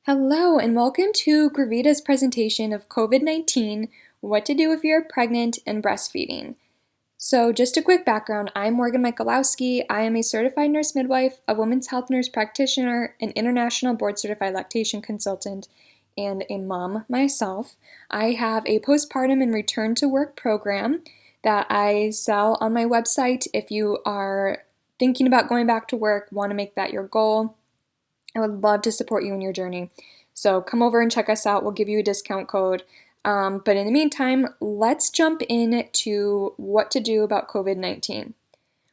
Hello and welcome to Gravida's presentation of COVID-19, what to do if you're pregnant and breastfeeding. So just a quick background, I'm Morgan Michalowski. I am a certified nurse midwife, a women's health nurse practitioner, an international board certified lactation consultant, and a mom myself. I have a postpartum and return to work program that I sell on my website. If you are thinking about going back to work, want to make that your goal, I would love to support you in your journey. So come over and check us out. We'll give you a discount code. But in the meantime, let's jump into what to do about COVID-19.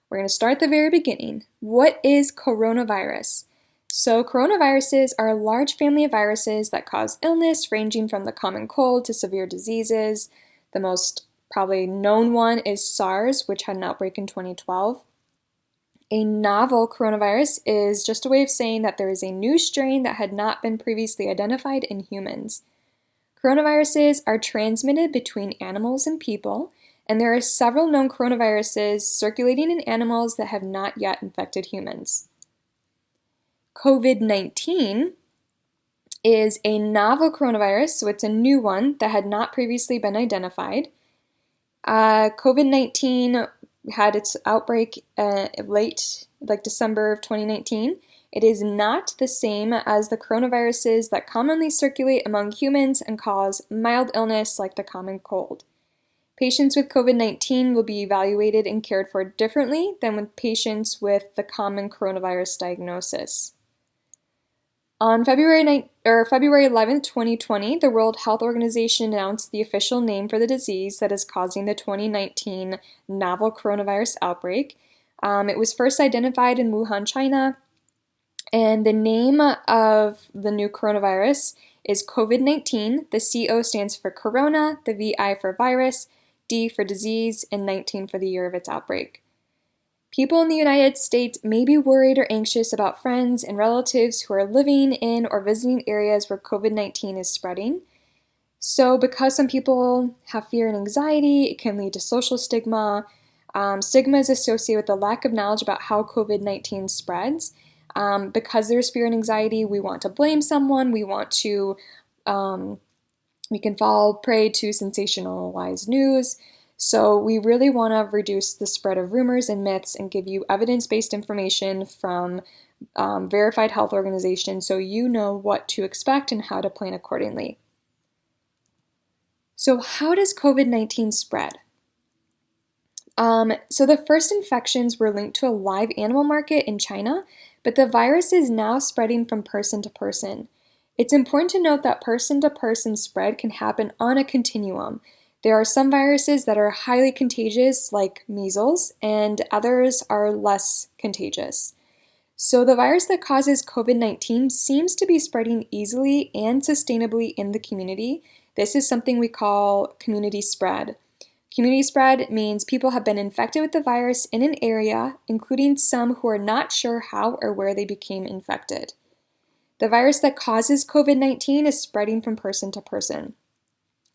We're going to start at the very beginning. What is coronavirus? So coronaviruses are a large family of viruses that cause illness ranging from the common cold to severe diseases. The most probably known one is SARS, which had an outbreak in 2012. A novel coronavirus is just a way of saying that there is a new strain that had not been previously identified in humans. Coronaviruses are transmitted between animals and people, and there are several known coronaviruses circulating in animals that have not yet infected humans. COVID-19 is a novel coronavirus, so it's a new one that had not previously been identified. COVID-19 had its outbreak late, December of 2019. It is not the same as the coronaviruses that commonly circulate among humans and cause mild illness like the common cold. Patients with COVID-19 will be evaluated and cared for differently than with patients with the common coronavirus diagnosis. On February 11, 2020, the World Health Organization announced the official name for the disease that is causing the 2019 novel coronavirus outbreak. It was first identified in Wuhan, China, and the name of the new coronavirus is COVID-19. The CO stands for corona, the VI for virus, D for disease, and 19 for the year of its outbreak. People in the United States may be worried or anxious about friends and relatives who are living in or visiting areas where COVID-19 is spreading. So because some people have fear and anxiety, it can lead to social stigma. Stigma is associated with the lack of knowledge about how COVID-19 spreads. Because there's fear and anxiety, we want to blame someone, we can fall prey to sensationalized news. So we really want to reduce the spread of rumors and myths and give you evidence-based information from verified health organizations so you know what to expect and how to plan accordingly. So how does COVID-19 spread? So the first infections were linked to a live animal market in China, but the virus is now spreading from person to person. It's important to note that person-to-person spread can happen on a continuum. There are some viruses that are highly contagious, like measles, and others are less contagious. So the virus that causes COVID-19 seems to be spreading easily and sustainably in the community. This is something we call community spread. Community spread means people have been infected with the virus in an area, including some who are not sure how or where they became infected. The virus that causes COVID-19 is spreading from person to person.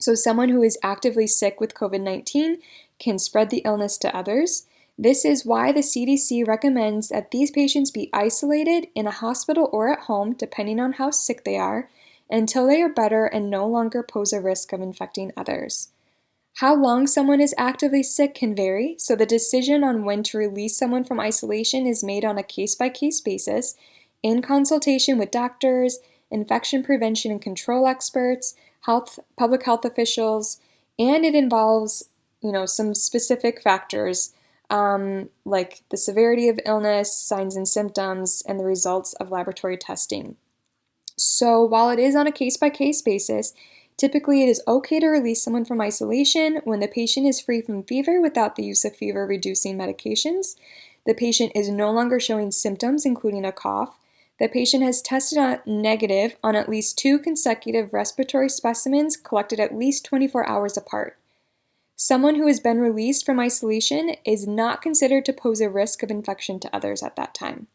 So someone who is actively sick with COVID-19 can spread the illness to others. This is why the CDC recommends that these patients be isolated in a hospital or at home, depending on how sick they are, until they are better and no longer pose a risk of infecting others. How long someone is actively sick can vary, so the decision on when to release someone from isolation is made on a case-by-case basis in consultation with doctors, infection prevention and control experts, public health officials, and it involves, some specific factors like the severity of illness, signs and symptoms, and the results of laboratory testing. So while it is on a case-by-case basis, typically it is okay to release someone from isolation when the patient is free from fever without the use of fever-reducing medications, the patient is no longer showing symptoms including a cough, the patient has tested negative on at least 2 consecutive respiratory specimens collected at least 24 hours apart. Someone who has been released from isolation is not considered to pose a risk of infection to others at that time.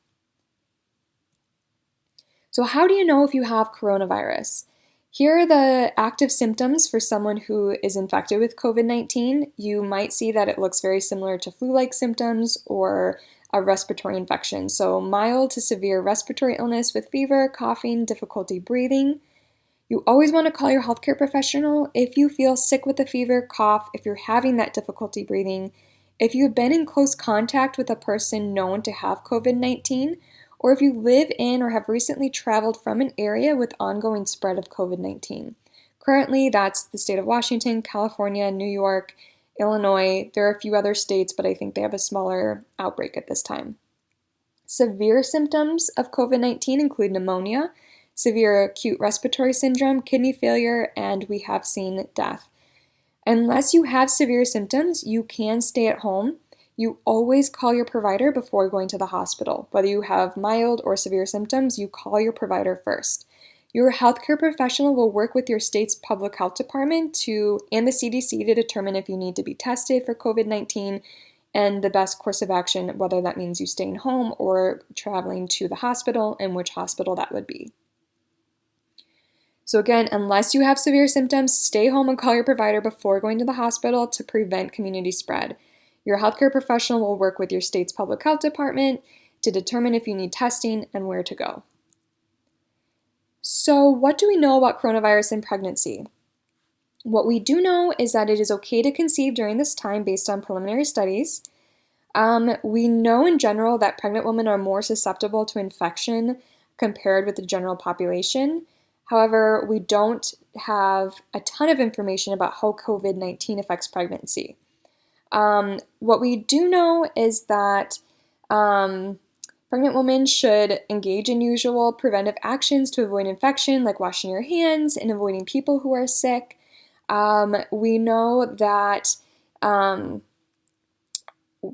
So how do you know if you have coronavirus? Here are the active symptoms for someone who is infected with COVID-19. You might see that it looks very similar to flu-like symptoms or of respiratory infection. So mild to severe respiratory illness with fever, coughing, difficulty breathing. You always want to call your healthcare professional if you feel sick with a fever, cough, if you're having that difficulty breathing, if you've been in close contact with a person known to have COVID-19, or if you live in or have recently traveled from an area with ongoing spread of COVID-19. Currently, that's the state of Washington, California, New York, Illinois. There are a few other states, but I think they have a smaller outbreak at this time. Severe symptoms of COVID-19 include pneumonia, severe acute respiratory syndrome, kidney failure, and we have seen death. Unless you have severe symptoms, you can stay at home. You always call your provider before going to the hospital. Whether you have mild or severe symptoms, you call your provider first. Your healthcare professional will work with your state's public health department and the CDC to determine if you need to be tested for COVID-19 and the best course of action, whether that means you staying home or traveling to the hospital, and which hospital that would be. So again, unless you have severe symptoms, stay home and call your provider before going to the hospital to prevent community spread. Your healthcare professional will work with your state's public health department to determine if you need testing and where to go. So what do we know about coronavirus in pregnancy? What we do know is that it is okay to conceive during this time based on preliminary studies. We know in general that pregnant women are more susceptible to infection compared with the general population. However, we don't have a ton of information about how COVID-19 affects pregnancy. What we do know is that pregnant women should engage in usual preventive actions to avoid infection, like washing your hands and avoiding people who are sick. We know that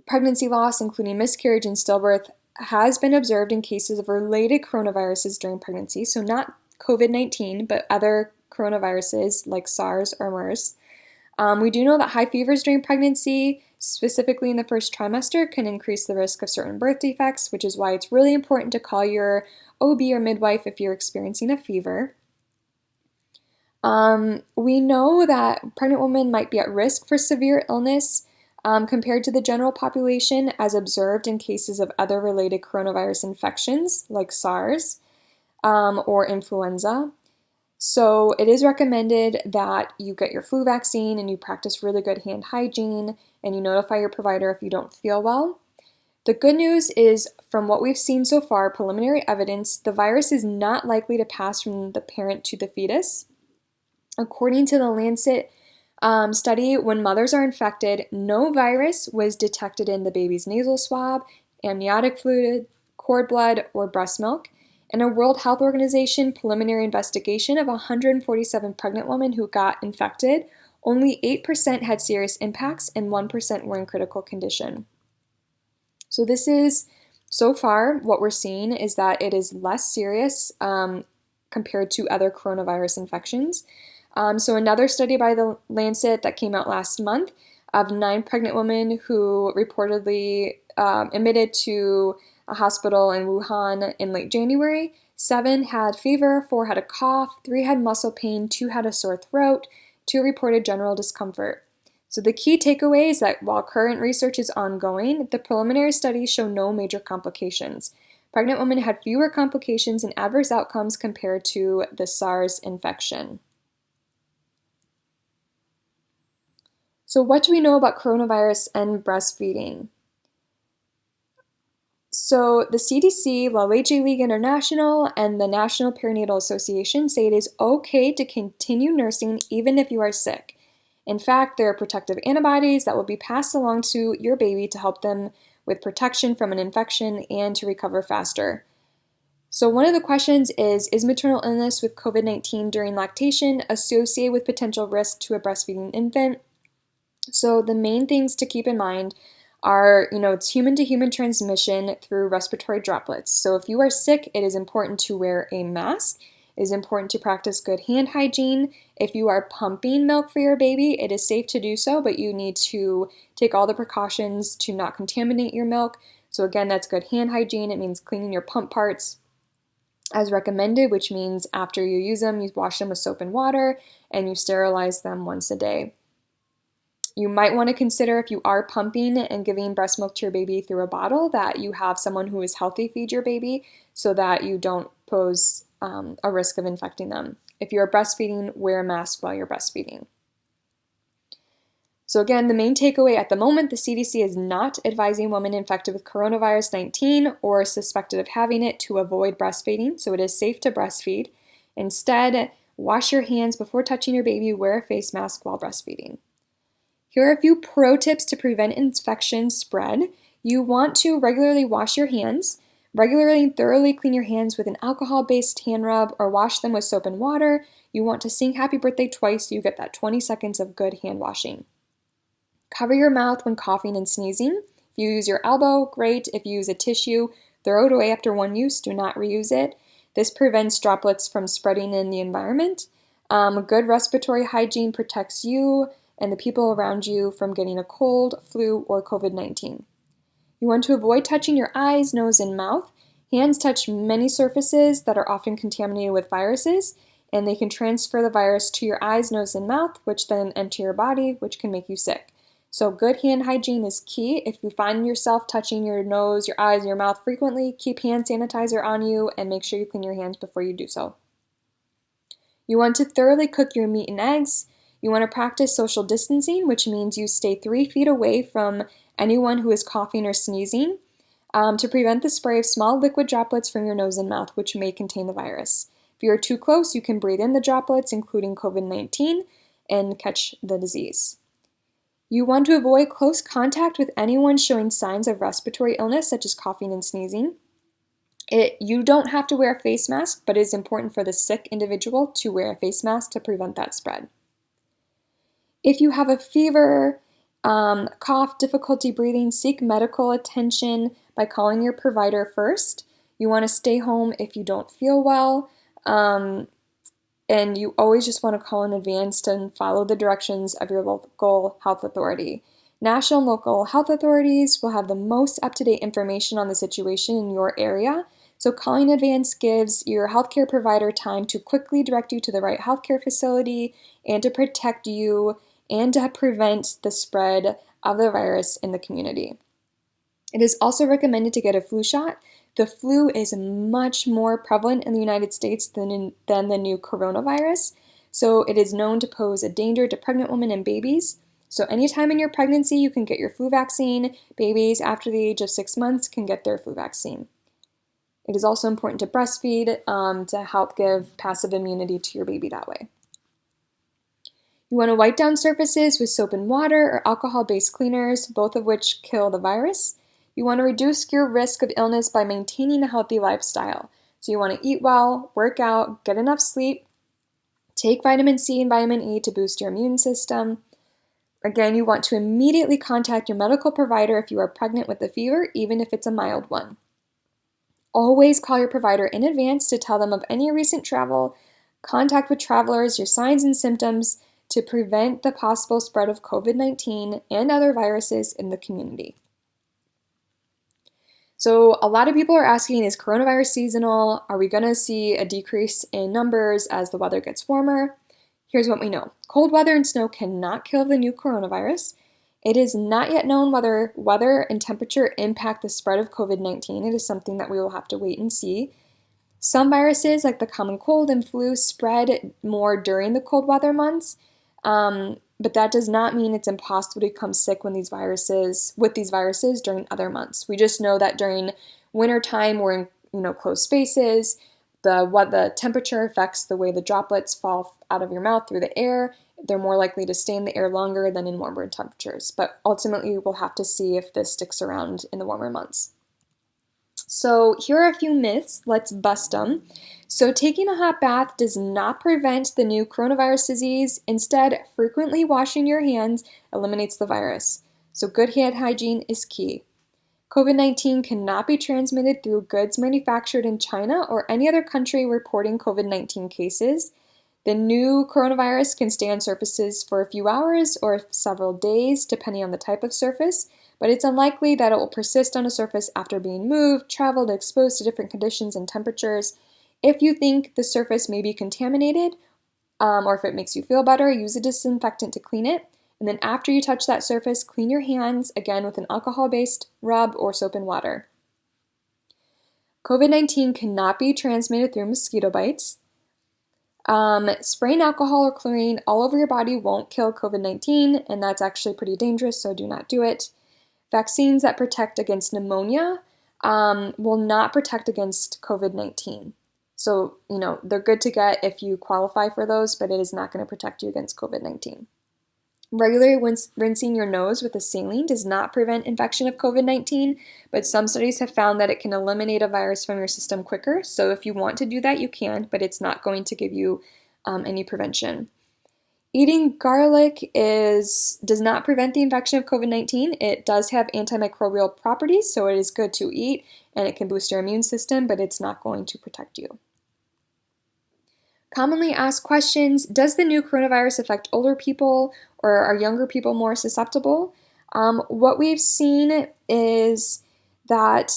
pregnancy loss, including miscarriage and stillbirth, has been observed in cases of related coronaviruses during pregnancy, so not COVID-19, but other coronaviruses like SARS or MERS. We do know that high fevers during pregnancy, specifically in the first trimester, can increase the risk of certain birth defects, which is why it's really important to call your OB or midwife if you're experiencing a fever. We know that pregnant women might be at risk for severe illness compared to the general population, as observed in cases of other related coronavirus infections like SARS or influenza. So it is recommended that you get your flu vaccine and you practice really good hand hygiene and you notify your provider if you don't feel well. The good news is, from what we've seen so far, preliminary evidence, the virus is not likely to pass from the parent to the fetus. According to the Lancet study, when mothers are infected, no virus was detected in the baby's nasal swab, amniotic fluid, cord blood, or breast milk. In a World Health Organization preliminary investigation of 147 pregnant women who got infected, only 8% had serious impacts and 1% were in critical condition. So this is, so far, what we're seeing is that it is less serious compared to other coronavirus infections. So another study by the Lancet that came out last month of 9 pregnant women who reportedly admitted to a hospital in Wuhan in late January. 7 had fever, 4 had a cough, 3 had muscle pain, 2 had a sore throat, 2 reported general discomfort. So the key takeaway is that while current research is ongoing, the preliminary studies show no major complications. Pregnant women had fewer complications and adverse outcomes compared to the SARS infection. So what do we know about coronavirus and breastfeeding? So the CDC, La Leche League International, and the National Perinatal Association say it is okay to continue nursing even if you are sick. In fact, there are protective antibodies that will be passed along to your baby to help them with protection from an infection and to recover faster. So one of the questions is maternal illness with COVID-19 during lactation associated with potential risk to a breastfeeding infant? So the main things to keep in mind are, it's human-to-human transmission through respiratory droplets. So if you are sick, it is important to wear a mask. It is important to practice good hand hygiene. If you are pumping milk for your baby, it is safe to do so, but you need to take all the precautions to not contaminate your milk. So again, that's good hand hygiene. It means cleaning your pump parts as recommended, which means after you use them, you wash them with soap and water, and you sterilize them once a day. You might want to consider, if you are pumping and giving breast milk to your baby through a bottle, that you have someone who is healthy feed your baby so that you don't pose a risk of infecting them. If you're breastfeeding, wear a mask while you're breastfeeding. So again, the main takeaway at the moment, the CDC is not advising women infected with coronavirus 19 or suspected of having it to avoid breastfeeding, so it is safe to breastfeed. Instead, wash your hands before touching your baby, wear a face mask while breastfeeding. Here are a few pro tips to prevent infection spread. You want to regularly wash your hands. Regularly and thoroughly clean your hands with an alcohol-based hand rub or wash them with soap and water. You want to sing happy birthday twice so you get that 20 seconds of good hand washing. Cover your mouth when coughing and sneezing. If you use your elbow, great. If you use a tissue, throw it away after one use. Do not reuse it. This prevents droplets from spreading in the environment. Good respiratory hygiene protects you and the people around you from getting a cold, flu, or COVID-19. You want to avoid touching your eyes, nose, and mouth. Hands touch many surfaces that are often contaminated with viruses, and they can transfer the virus to your eyes, nose, and mouth, which then enter your body, which can make you sick. So good hand hygiene is key. If you find yourself touching your nose, your eyes, and your mouth frequently, keep hand sanitizer on you and make sure you clean your hands before you do so. You want to thoroughly cook your meat and eggs. You want to practice social distancing, which means you stay 3 feet away from anyone who is coughing or sneezing to prevent the spray of small liquid droplets from your nose and mouth, which may contain the virus. If you are too close, you can breathe in the droplets, including COVID-19, and catch the disease. You want to avoid close contact with anyone showing signs of respiratory illness, such as coughing and sneezing. You don't have to wear a face mask, but it is important for the sick individual to wear a face mask to prevent that spread. If you have a fever, cough, difficulty breathing, seek medical attention by calling your provider first. You want to stay home if you don't feel well, and you always just want to call in advance and follow the directions of your local health authority. National and local health authorities will have the most up-to-date information on the situation in your area, so calling in advance gives your healthcare provider time to quickly direct you to the right healthcare facility and to protect you and to prevent the spread of the virus in the community. It is also recommended to get a flu shot. The flu is much more prevalent in the United States than the new coronavirus, so it is known to pose a danger to pregnant women and babies. So anytime in your pregnancy, you can get your flu vaccine. Babies after the age of 6 months can get their flu vaccine. It is also important to breastfeed to help give passive immunity to your baby that way. You want to wipe down surfaces with soap and water or alcohol-based cleaners, both of which kill the virus. You want to reduce your risk of illness by maintaining a healthy lifestyle. So you want to eat well, work out, get enough sleep, take vitamin C and vitamin E to boost your immune system. Again, you want to immediately contact your medical provider if you are pregnant with a fever, even if it's a mild one. Always call your provider in advance to tell them of any recent travel, contact with travelers, your signs and symptoms, to prevent the possible spread of COVID-19 and other viruses in the community. So a lot of people are asking, is coronavirus seasonal? Are we going to see a decrease in numbers as the weather gets warmer? Here's what we know. Cold weather and snow cannot kill the new coronavirus. It is not yet known whether weather and temperature impact the spread of COVID-19. It is something that we will have to wait and see. Some viruses, like the common cold and flu, spread more during the cold weather months. But that does not mean it's impossible to become sick with these viruses during other months. We just know that during winter time, we're in closed spaces. The temperature affects the way the droplets fall out of your mouth through the air. They're more likely to stay in the air longer than in warmer temperatures. But ultimately, we'll have to see if this sticks around in the warmer months. So here are a few myths. Let's bust them. So taking a hot bath does not prevent the new coronavirus disease. Instead, frequently washing your hands eliminates the virus. So good hand hygiene is key. COVID-19 cannot be transmitted through goods manufactured in China or any other country reporting COVID-19 cases. The new coronavirus can stay on surfaces for a few hours or several days, depending on the type of surface, but it's unlikely that it will persist on a surface after being moved, traveled, exposed to different conditions and temperatures. If you think the surface may be contaminated, or if it makes you feel better, use a disinfectant to clean it. And then after you touch that surface, clean your hands, again with an alcohol-based rub or soap and water. COVID-19 cannot be transmitted through mosquito bites. Spraying alcohol or chlorine all over your body won't kill COVID-19, and that's actually pretty dangerous, so do not do it. Vaccines that protect against pneumonia will not protect against COVID-19. So, they're good to get if you qualify for those, but it is not going to protect you against COVID-19. Regularly rinsing your nose with a saline does not prevent infection of COVID-19, but some studies have found that it can eliminate a virus from your system quicker. So if you want to do that, you can, but it's not going to give you any prevention. Eating garlic does not prevent the infection of COVID-19. It does have antimicrobial properties, so it is good to eat, and it can boost your immune system, but it's not going to protect you. Commonly asked questions: does the new coronavirus affect older people, or are younger people more susceptible? What we've seen is that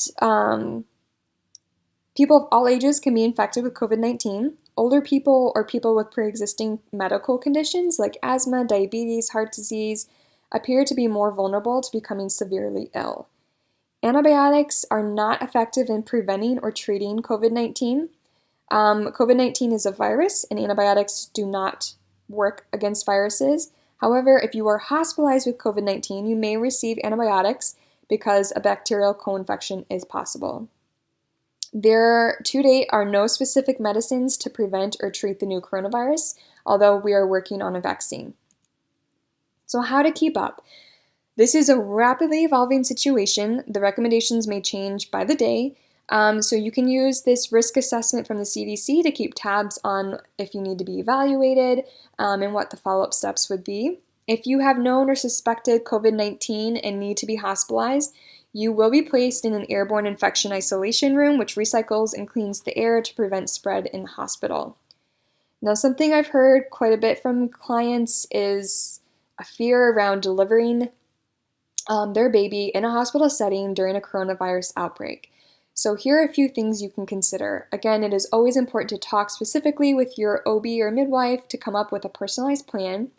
people of all ages can be infected with COVID-19. Older people or people with pre-existing medical conditions like asthma, diabetes, heart disease appear to be more vulnerable to becoming severely ill. Antibiotics are not effective in preventing or treating COVID-19. COVID-19 is a virus, and antibiotics do not work against viruses. However, if you are hospitalized with COVID-19, you may receive antibiotics because a bacterial co-infection is possible. There, to date, are no specific medicines to prevent or treat the new coronavirus, although we are working on a vaccine. So how to keep up? This is a rapidly evolving situation. The recommendations may change by the day. So you can use this risk assessment from the CDC to keep tabs on if you need to be evaluated and what the follow-up steps would be. If you have known or suspected COVID-19 and need to be hospitalized, you will be placed in an airborne infection isolation room, which recycles and cleans the air to prevent spread in the hospital. Now, something I've heard quite a bit from clients is a fear around delivering their baby in a hospital setting during a coronavirus outbreak. So here are a few things you can consider. Again, it is always important to talk specifically with your OB or midwife to come up with a personalized plan.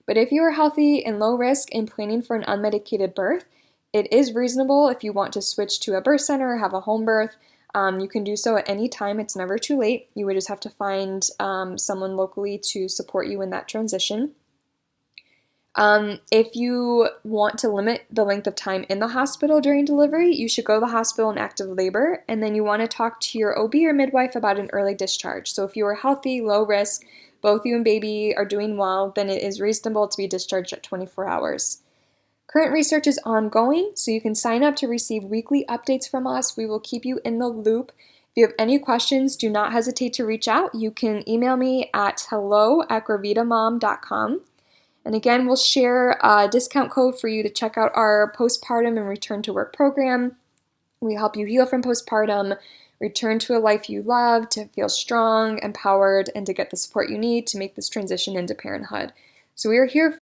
But if you are healthy and low risk and planning for an unmedicated birth, it is reasonable if you want to switch to a birth center or have a home birth. You can do so at any time. It's never too late. You would just have to find someone locally to support you in that transition. If you want to limit the length of time in the hospital during delivery, you should go to the hospital in active labor, and then you want to talk to your OB or midwife about an early discharge. So if you are healthy, low risk, both you and baby are doing well, then it is reasonable to be discharged at 24 hours. Current research is ongoing, so you can sign up to receive weekly updates from us. We will keep you in the loop. If you have any questions, do not hesitate to reach out. You can email me at hello@gravidamom.com. And again, we'll share a discount code for you to check out our postpartum and return to work program. We help you heal from postpartum, return to a life you love, to feel strong, empowered, and to get the support you need to make this transition into parenthood. So we are here